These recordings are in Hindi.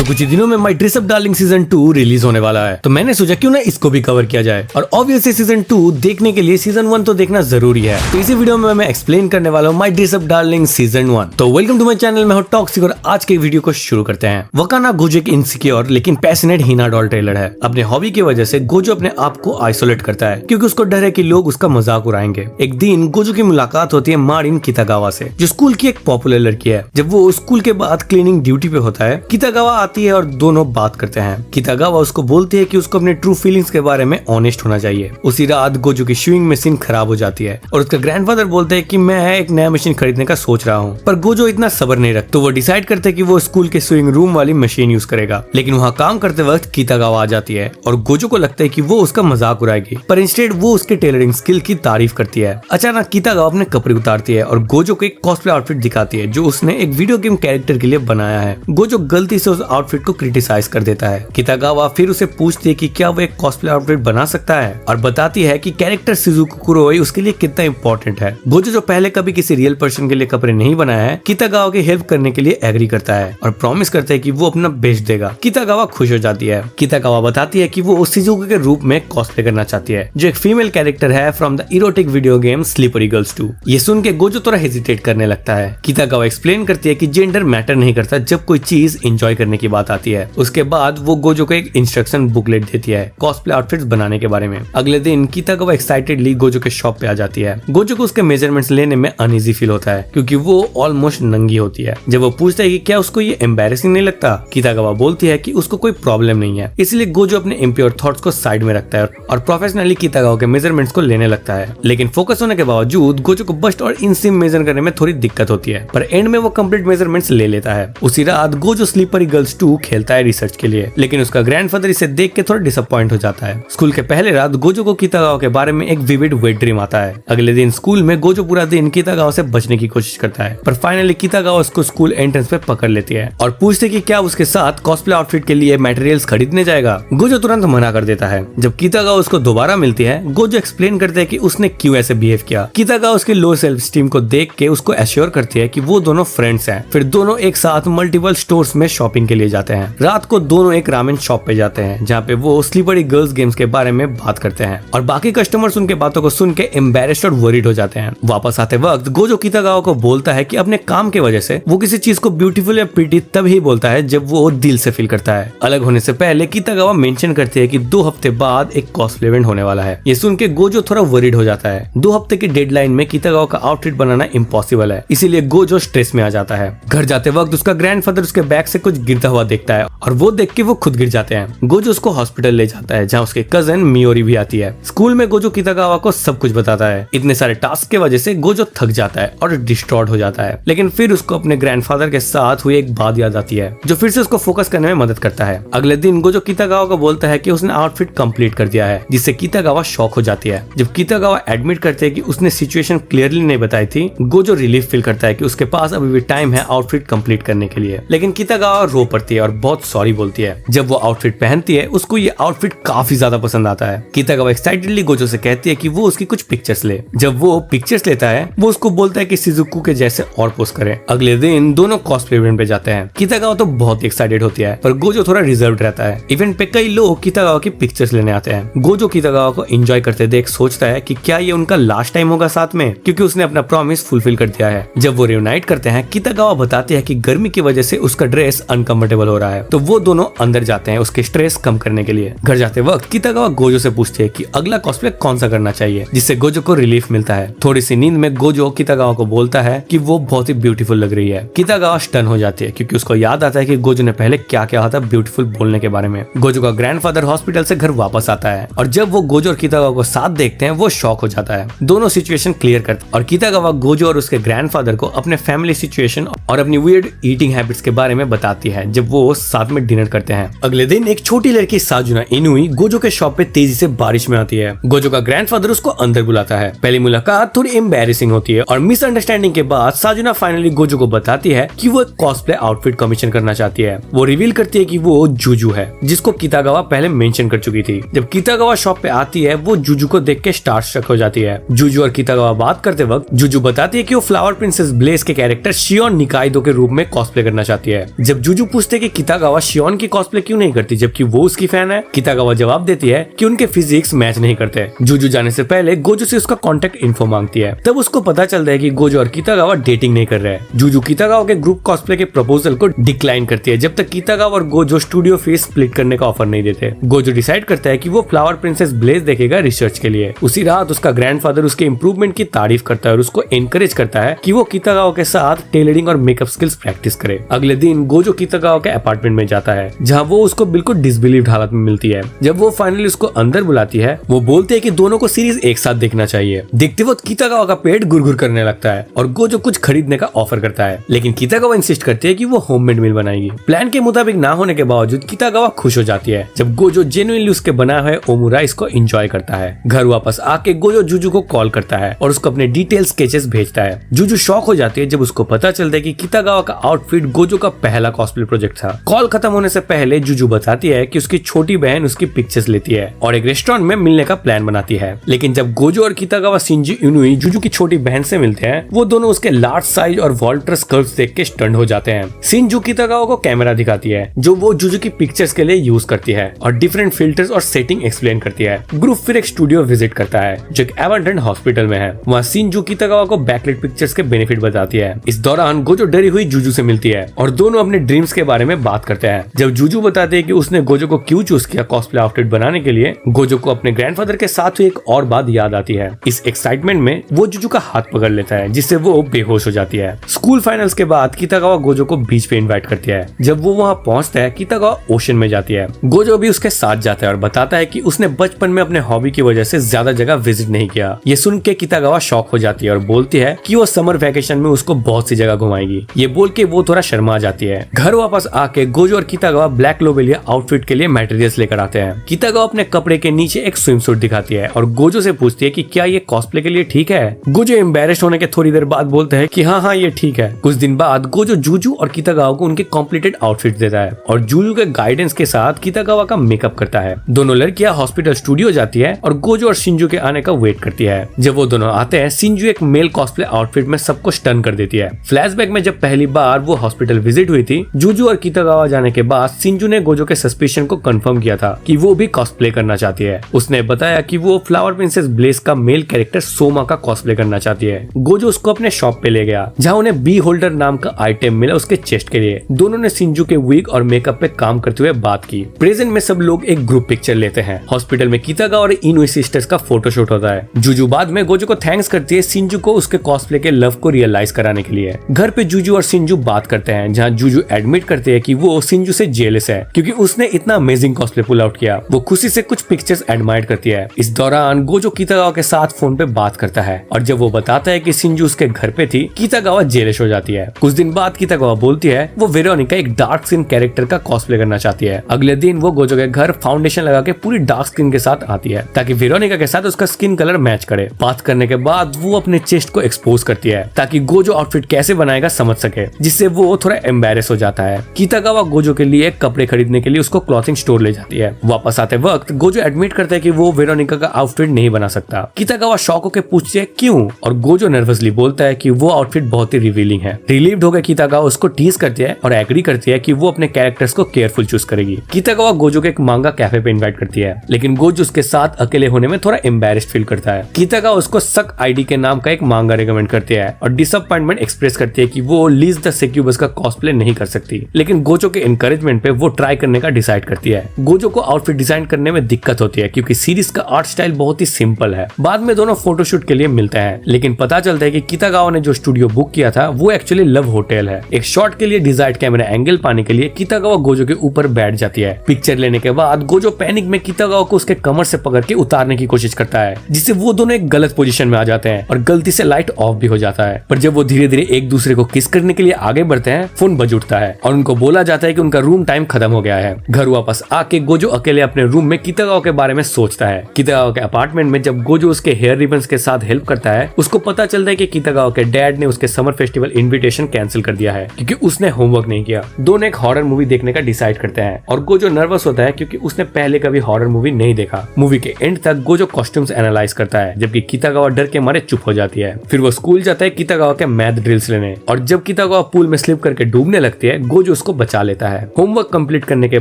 तो कुछ ही दिनों में my dress up darling season 2 release होने वाला है, तो मैंने सोचा क्यों ना इसको भी कवर किया जाए। और ऑब्वियसली सीजन 2 देखने के लिए सीजन 1 तो देखना जरूरी है। तो इसी वीडियो में मैं एक्सप्लेन करने वाला हूँ my dress up darling season 1। तो वेलकम टू माय चैनल, मैं हूँ टॉक्सिक और आज के वीडियो को शुरू करते हैं। वकाना गोजो एक इनसिक्योर लेकिन पैशनेट हिना डॉल टेलर है। अपने हॉबी की वजह से गोजो अपने आप को आइसोलेट करता है क्योंकि उसको डर है कि लोग उसका मजाक उड़ाएंगे। एक दिन गोजो की मुलाकात होती है मारिन कितागावा से, जो स्कूल की एक पॉपुलर लड़की है। जब वो स्कूल के बाद क्लीनिंग ड्यूटी पे होता है, कितागावा आती है और दोनों बात करते हैं। कितागावा उसको बोलती है कि उसको अपने ट्रू फीलिंग्स के बारे में ऑनेस्ट होना चाहिए। उसी रात गोजो की स्विंग मशीन खराब हो जाती है और उसका ग्रैंडफादर बोलते हैं कि मैं एक नया मशीन खरीदने का सोच रहा हूँ, पर गोजो इतना सब्र नहीं रखता। तो वो डिसाइड करते हैं कि वो स्कूल के स्विंग रूम वाली मशीन यूज करेगा। लेकिन वहाँ काम करते वक्त कितागावा आ जाती है और गोजो को लगता है कि वो उसका मजाक उड़ाएगी, पर इंस्टेड वो उसके टेलरिंग स्किल की तारीफ करती है। अचानक कितागावा अपने कपड़े उतारती है और गोजो को एक कॉस्प्ले आउटफिट दिखाती है जो उसने एक वीडियो गेम कैरेक्टर के लिए बनाया है। गोजो गलती से उस आउटफिट को क्रिटिसाइज कर देता है। कितागावा फिर उसे पूछती है कि क्या वो एक कॉस्प्ले आउटफिट बना सकता है और बताती है कि कैरेक्टर शिजुको कुरोई उसके लिए कितना इंपॉर्टेंट है। गोजो जो पहले कभी किसी रियल पर्सन के लिए कपड़े नहीं बनाया है, कितागावा की हेल्प करने के लिए एग्री करता है और प्रॉमिस करता है कि वो अपना बेस्ट देगा। कितागावा खुश हो जाती है। कितागावा बताती है कि वो शिजुको के रूप में कॉस्प्ले करना चाहती है, जो एक फीमेल कैरेक्टर है from the erotic video game slippery girls 2। ये सुन के गोजो थोड़ा हेजिटेट करने लगता है। कितागावा एक्सप्लेन करती है कि जेंडर मैटर नहीं करता जब कोई चीज एंजॉय करने की बात आती है। उसके बाद वो गोजो को एक इंस्ट्रक्शन बुकलेट देती है कॉस्प्ले आउटफिट्स बनाने के बारे में। अगले दिन कितागावा एक्साइटेडली गोजो के शॉप पे आ जाती है। गोजो को उसके मेजरमेंट्स लेने में अनईजी फील होता है क्योंकि वो ऑलमोस्ट नंगी होती है। जब वो पूछता है कि क्या उसको ये एम्बैरेसिंग नहीं लगता, कितागावा बोलती है कि उसको कोई प्रॉब्लम नहीं है। इसलिए गोजो अपने इम्प्योर थॉट्स को साइड में रखता है और प्रोफेशनली कितागावा के मेजरमेंट्स को लेने लगता है। लेकिन फोकस होने के बावजूद गोजो को बस्ट और इंसिम मेजर करने में थोड़ी दिक्कत होती है, पर एंड में वो कंप्लीट मेजरमेंट्स ले लेता है। उसी रात गोजो स्लीपरी गर्ल्स 2 खेलता है रिसर्च के लिए, लेकिन उसका ग्रैंडफादर इसे देख के थोड़ा डिसअपॉइंट हो जाता है। स्कूल के पहले रात गोजो को कितागावा के बारे में एक विविड वेट ड्रीम आता है। अगले दिन स्कूल में गोजो पूरा दिन कितागावा से बचने की कोशिश करता है, पर फाइनली कितागावा उसको स्कूल एंट्रेंस पे पकड़ लेती है और पूछते कि क्या उसके साथ कॉस्प्ले आउटफिट के लिए मटेरियल्स खरीदने जाएगा। गोजो तुरंत मना कर देता है। जब कितागावा उसको दोबारा मिलती है, गोजो एक्सप्लेन करते हैं कि उसने क्यों ऐसे बिहेव किया। कितागावा उसके लो सेल्फ स्टीम को देख के उसको एश्योर करती है कि वो दोनों फ्रेंड्स हैं। फिर दोनों एक साथ मल्टीपल स्टोर्स में शॉपिंग के लिए जाते हैं। रात को दोनों एक रामेन शॉप पे जाते हैं जहाँ पे वो स्लीपरी गर्ल्स गेम्स के बारे में बात करते हैं और बाकी कस्टमर्स उनके बातों को सुन के एम्बैरेस्ड और वरीड हो जाते हैं। वापस आते वक्त गोजो कितागावा को बोलता है कि अपने काम की वजह से वो किसी चीज को ब्यूटीफुल या प्रीटी तभी बोलता है जब वो दिल से फील करता है। अलग होने से पहले कितागावा मेंशन करती है कि 2 हफ्ते बाद एक कॉस्प्ले इवेंट होने वाला है। ये सुन के गोजो थोड़ा वरीड हो जाता है। 2 हफ्ते की डेडलाइन में कितागावा का आउटफिट बनाना इम्पॉसिबल है, इसीलिए गोजो स्ट्रेस में आ जाता है। घर जाते वक्त उसका ग्रैंडफादर उसके बैग से कुछ गिरता हुआ देखता है और वो देख के वो खुद गिर जाते हैं। गोजो उसको हॉस्पिटल ले जाता है जहाँ उसके कजन मियोरी भी आती है। स्कूल में गोजो कितागावा को सब कुछ बताता है। इतने सारे टास्क के वजह से गोजो थक जाता है और डिस्ट्रॉयड हो जाता है, लेकिन फिर उसको अपने ग्रैंडफादर के साथ हुई एक बात याद आती है जो फिर से उसको फोकस करने में मदद करता है। अगले दिन गोजो कितागावा को बोलता है कि उसने आउटफिट कंप्लीट कर दिया है, जिससे कितागावा शॉक हो जाती है। जब कितागावा एडमिट करते हैं कि उसने सिचुएशन क्लियरली नहीं बताई थी, गोजो रिलीफ फील करता है कि उसके पास अभी भी टाइम है आउटफिट कंप्लीट करने के लिए। लेकिन कितागावा रो पड़ती है और बहुत सॉरी बोलती है। जब वो आउटफिट पहनती है, उसको ये आउटफिट काफी ज्यादा पसंद आता है। कितागावा एक्साइटेडली गोजो से कहती है कि वो उसकी कुछ पिक्चर्स ले। जब वो पिक्चर्स लेता है, वो उसको बोलता है कि शिजुको के जैसे और पोस्ट करे। अगले दिन दोनों कॉस्प्ले इवेंट पे जाते हैं। कितागावा तो बहुत एक्साइटेड होती है, पर गोजो थोड़ा रिजर्व रहता है। इवेंट पे कई लोग कितागावा की पिक्चर्स लेने आते हैं। गोजो कितागावा को एंजॉय करते देख सोचता है कि क्या ये उनका लास्ट टाइम होगा साथ में, क्योंकि उसने अपना प्रॉमिस फुलफिल कर दिया है। जब वो रियूनाइट करते हैं, कितागावा बताती है कि गर्मी की वजह से उसका ड्रेस अनकंफर्टेबल हो रहा है, तो वो दोनों अंदर जाते हैं उसके स्ट्रेस कम करने के लिए। घर जाते वक्त कितागावा गोजो से पूछती है कि अगला कॉस्प्ले कौन सा करना चाहिए, जिससे गोजो को रिलीफ मिलता है। थोड़ी सी नींद में गोजो कितागावा को बोलता है कि वो बहुत ही ब्यूटीफुल लग रही है। कितागावा स्टन हो जाती है क्योंकि उसको याद आता है कि गोजो ने पहले क्या कहा था ब्यूटीफुल बोलने के बारे में। गोजो का ग्रैंडफादर हॉस्पिटल से घर वापस आता है और जब वो गोजो और कितागावा को साथ देखते हैं, वो शॉक हो जाता है। दोनों सिचुएशन क्लियर करते हैं और कितागावा गोजो और उसके ग्रैंडफादर को अपने फैमिली सिचुएशन और अपनी वियर्ड ईटिंग हैबिट्स के बारे में बताती है जब वो साथ में डिनर करते हैं। अगले दिन एक छोटी लड़की साजुना इनुई गोजो के शॉप पे तेजी से बारिश में आती है। गोजो का ग्रैंडफादर उसको अंदर बुलाता है। पहली मुलाकात थोड़ी एम्बैरेसिंग होती है और मिसअंडरस्टैंडिंग के बाद साजुना फाइनली गोजो को बताती है कि वो एक कॉस्प्ले आउटफिट कमीशन करना चाहती है। वो रिवील करती है कि वो जुजू है, जिसको कितागावा पहले मेंशन कर चुकी थी। जब कितागावा शॉप पे आती है, वो जुजू को देख के स्टारस्ट्रक हो जाती है। जुजू और कितागावा बात करते वक्त जुजू बताती है कि वो फ्लावर प्रिंसेस ब्लेज के कैरेक्टर शियोन निकाइदो के रूप में कॉस्प्ले करना चाहती है। जब जुजू पूछती पूछते कि कितागावा शियोन की कॉस्प्ले क्यों नहीं करती जबकि वो उसकी फैन है। कितागावा जवाब देती है कि उनके फिजिक्स मैच नहीं करते। जूजू जाने से पहले गोजो से उसका कांटेक्ट इन्फो मांगती है। तब उसको पता चलता है कि गोजो और कितागावा डेटिंग नहीं कर रहे हैं। जूजू कितागावा के ग्रुप कॉस्प्ले के प्रपोजल को डिक्लाइन करती है जब तक कितागावा और गोजो स्टूडियो फीस स्प्लिट करने का ऑफर नहीं देते। गोजो डिसाइड करता है कि वो फ्लावर प्रिंसेस ब्लेज देखेगा रिसर्च के लिए। उसी रात उसका ग्रैंडफादर उसके इंप्रूवमेंट की तारीफ करता है और उसको एनकरेज करता है कि वो कितागावा के साथ टेलरिंग और मेकअप स्किल्स प्रैक्टिस करे। अगले दिन गोजो कितागावा के अपार्टमेंट में जाता है जहाँ वो उसको बिल्कुल डिसबिलीव्ड हालत में मिलती है। जब वो फाइनली उसको अंदर बुलाती है वो बोलते है कि दोनों को सीरीज एक साथ देखना चाहिए। देखते वक्त कितागावा का पेट गुरगुर करने लगता है और गोजो कुछ खरीदने का ऑफर करता है, लेकिन कितागावा इंसिस्ट करती है कि वो होममेड मील बनाएगी। प्लान के मुताबिक ना होने के बावजूद कितागावा खुश हो जाती है जब गोजो जेन्युइनली उसके बनाए हुए ओमुराइस को एंजॉय करता है। घर वापस आके गोजो जूजू को कॉल करता है और उसको अपने डिटेल स्केचेस भेजता है। जूजू शॉक हो जाती है जब उसको पता चलता है कि कितागावा का आउटफिट गोजो का पहला कॉस्प्ले प्रोजेक्ट था। कॉल खत्म होने से पहले जूजू बताती है कि उसकी छोटी बहन उसकी पिक्चर्स लेती है और एक रेस्टोरेंट में मिलने का प्लान बनाती है। लेकिन जब गोजो और कितागावा शिंजी इनुई जूजू की छोटी बहन से मिलते हैं वो दोनों उसके लार्ज साइज और वॉल्टर्स कर्व्स देख के स्टंट हो जाते हैं। शिंजू कितागावा को कैमरा दिखाती है जो वो जूजू की पिक्चर्स के लिए यूज करती है और डिफरेंट फिल्टर्स और सेटिंग एक्सप्लेन करती है। ग्रुप फिर एक स्टूडियो विजिट करता है जो एक एबंडन्ड हॉस्पिटल में है। वहाँ शिंजू कितागावा को बैकलाइट पिक्चर्स के बेनिफिट बताती है। इस दौरान गोजो डरी हुई जूजू से मिलती है और दोनों अपने ड्रीम्स के बारे में बात करते हैं। जब जूजू बताते हैं कि उसने गोजो को क्यों चूज किया कॉस्प्ले आउटफिट बनाने के लिए, गोजो को अपने ग्रैंडफादर के साथ हुई एक और बात याद आती है। इस एक्साइटमेंट में वो जूजू का हाथ पकड़ लेता है जिससे वो बेहोश हो जाती है। स्कूल फाइनल्स के बाद कितागावा गोजो को बीच पे इनवाइट करती है। जब वो वहाँ पहुँचता है कितागावा ओशन में जाती है। गोजो भी उसके साथ जाता है और बताता है कि उसने बचपन में अपने हॉबी की वजह से ज्यादा जगह विजिट नहीं किया। ये सुन के कितागावा शॉक हो जाती है और बोलती है कि वो समर वेकेशन में उसको बहुत सी जगह घुमाएगी। ये बोल के वो थोड़ा शर्मा जाती है। घर वापस आके गोजो और कितागावा ब्लैक लोबेलिया आउटफिट के लिए मटेरियल्स लेकर आते हैं। कितागावा अपने कपड़े के नीचे एक स्विम सूट दिखाती है और गोजो से पूछती है कि क्या ये कॉस्प्ले के लिए ठीक है। गोजो एम्बैरेस्ड होने के थोड़ी देर बाद बोलता है कि हाँ ये ठीक है। कुछ दिन बाद गोजो जूजू और कितागावा को उनके कॉम्प्लीटेड आउटफिट देता है और जूजू के गाइडेंस के साथ कितागावा का मेकअप करता है। दोनों लड़कियां हॉस्पिटल स्टूडियो जाती है और गोजो और शिंजू के आने का वेट करती है। जब वो दोनों आते हैं शिंजू एक मेल कॉस्प्ले आउटफिट में सबको स्टन कर देती है। फ्लैशबैक में जब पहली बार वो हॉस्पिटल विजिट हुई थी जूजू और कितागावा जाने के बाद शिंजू ने गोजो के सस्पिशन को कंफर्म किया था कि वो भी कॉस्प्ले करना चाहती है। उसने बताया कि वो फ्लावर प्रिंसेस ब्लेज का मेल कैरेक्टर सोमा का कॉस्प्ले करना चाहती है। गोजो उसको अपने शॉप पे ले गया जहाँ उन्हें बी होल्डर नाम का आइटम मिला उसके चेस्ट के लिए। दोनों ने शिंजू के विग और मेकअप पे काम करते हुए बात की। प्रेजेंट में सब लोग एक ग्रुप पिक्चर लेते हैं। हॉस्पिटल में कितागावा और इनुई सिस्टर्स का फोटोशूट होता है। जूजू बाद में गोजो को थैंक्स करती है शिंजू को उसके कॉस्प्ले के लव को रियलाइज कराने के लिए। घर पे जूजू और शिंजू बात करते हैं जहाँ जूजू एडमिट करते हैं कि वो शिंजू से जेलस है क्योंकि उसने इतना अमेजिंग कॉस्प्ले पुल आउट किया। वो खुशी से कुछ पिक्चर्स एडमायर करती है। इस दौरान गोजो कितागावा के साथ फोन पे बात करता है और जब वो बताता है कि शिंजू उसके घर पे थी कितागावा जेलस हो जाती है। कुछ दिन बाद कितागावा बोलती है वो वेरोनिका एक डार्क स्किन कैरेक्टर का कॉस्प्ले करना चाहती है। अगले दिन वो गोजो के घर फाउंडेशन लगा के पूरी डार्क स्किन के साथ आती है ताकि वेरोनिका के साथ उसका स्किन कलर मैच करे। बात करने के बाद वो अपने चेस्ट को एक्सपोज करती है ताकि गोजो आउटफिट कैसे बनाएगा समझ सके, जिससे वो थोड़ा एम्बैरेस हो जाता है। कितागावा गोजो के लिए कपड़े खरीदने के लिए उसको क्लॉथिंग स्टोर ले जाती है। वापस आते वक्त गोजो एडमिट करता है कि वो वेरोनिका का आउटफिट नहीं बना सकता। कितागावा शॉक होकर पूछती है क्यों, और गोजो नर्वसली बोलता है कि वो आउटफिट बहुत ही रिवीलिंग है। रिलीव्ड होकर कितागावा उसको टीज करती है और एग्री करती है कि वो अपने कैरेक्टर्स को केयरफुल चूज करेगी। कितागावा गोजो के एक मांगा कैफे पे इनवाइट करती है लेकिन गोजो उसके साथ अकेले होने में थोड़ा एम्बैरेस्ड फील करता है। कितागावा उसको सक आईडी के नाम का एक मांगा रिकमेंड करती है और डिसअपॉइंटमेंट एक्सप्रेस करती है कि वो लीज द सेक्यूबस का कॉस्प्ले नहीं कर सकती, लेकिन गोजो के एनकरेजमेंट पे वो ट्राई करने का डिसाइड करती है। गोजो को आउटफिट डिजाइन करने में दिक्कत होती है क्योंकि सीरीज का आर्ट स्टाइल बहुत ही सिंपल है। बाद में दोनों फोटोशूट के लिए मिलते हैं लेकिन पता चलता है कि कितागावा ने जो स्टूडियो बुक किया था वो एक्चुअली लव होटल है। एक शॉट के लिए डिजायर्ड कैमरा एंगल पाने के लिए कितागावा गोजो के ऊपर बैठ जाती है। पिक्चर लेने के बाद गोजो पैनिक में कितागावा को उसके कमर से पकड़ के उतारने की कोशिश करता है जिससे वो दोनों एक गलत पोजीशन में आ जाते हैं और गलती से लाइट ऑफ भी हो जाता है। पर जब वो धीरे धीरे एक दूसरे को किस करने के लिए आगे बढ़ते हैं फोन बज उठता है और उनको बोला जाता है कि उनका रूम टाइम खत्म हो गया है। घर वापस आके गोजो अकेले अपने रूम में कितागावा के बारे में सोचता है। कितागावा के अपार्टमेंट में जब गोजो उसके हेयर रिबन्स के साथ हेल्प करता है उसको पता चलता है कि कितागावा के डैड ने उसके समर फेस्टिवल इनविटेशन कैंसिल कर दिया है क्योंकि उसने होमवर्क नहीं किया। दोनों एक हॉरर मूवी देखने का डिसाइड करते हैं और गोजो नर्वस होता है क्योंकि उसने पहले कभी हॉरर मूवी नहीं देखा। मूवी के एंड तक गोजो कॉस्ट्यूम्स एनालाइज करता है जबकि कितागावा डर के मारे चुप हो जाती है। फिर वो स्कूल जाता है कितागावा के मैथ ड्रिल्स लेने और जब कितागावा पूल में स्लिप करके डूबने लगती है गोजो उसको बचा लेता है। होमवर्क कंप्लीट करने के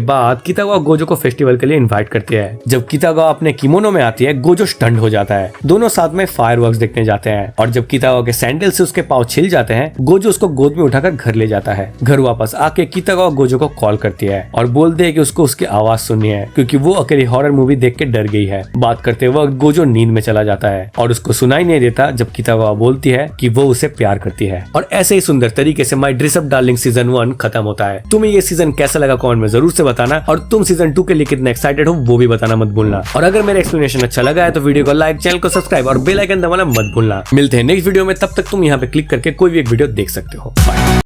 बाद कितागावा गोजो को फेस्टिवल के लिए इनवाइट करती है। जब कितागावा अपने किमोनो में आती है, गोजो स्टंट हो जाता है। दोनों साथ में फायरवर्क्स देखने जाते हैं और जब कितागावा के सैंडल से उसके पाँव छिल जाते हैं, गोजो उसको गोद में उठाकर घर ले जाता है। घर वापस आके कितागावा गोजो को कॉल करती है और बोलते है कि उसको उसकी आवाज सुननी है क्योंकि वो अकेली हॉरर मूवी देख के डर गई है। बात करते वक्त गोजो नींद में चला जाता है और उसको सुनाई नहीं देता जब कितागावा बोलती है कि वो उसे प्यार करती है। और ऐसे ही सुंदर तरीके से my dress up darling season 1 खत्म होता है। तुम्हें ये सीजन कैसा लगा कमेंट में जरूर से बताना और तुम सीजन 2 के लिए कितने एक्साइटेड हो वो भी बताना मत भूलना। और अगर मेरा एक्सप्लेनेशन अच्छा लगा है तो वीडियो को लाइक, चैनल को सब्सक्राइब और बेल आइकन दबाना मत भूलना। मिलते हैं नेक्स्ट वीडियो में, तब तक तुम यहाँ पे क्लिक करके कोई भी एक वीडियो देख सकते हो। बाय।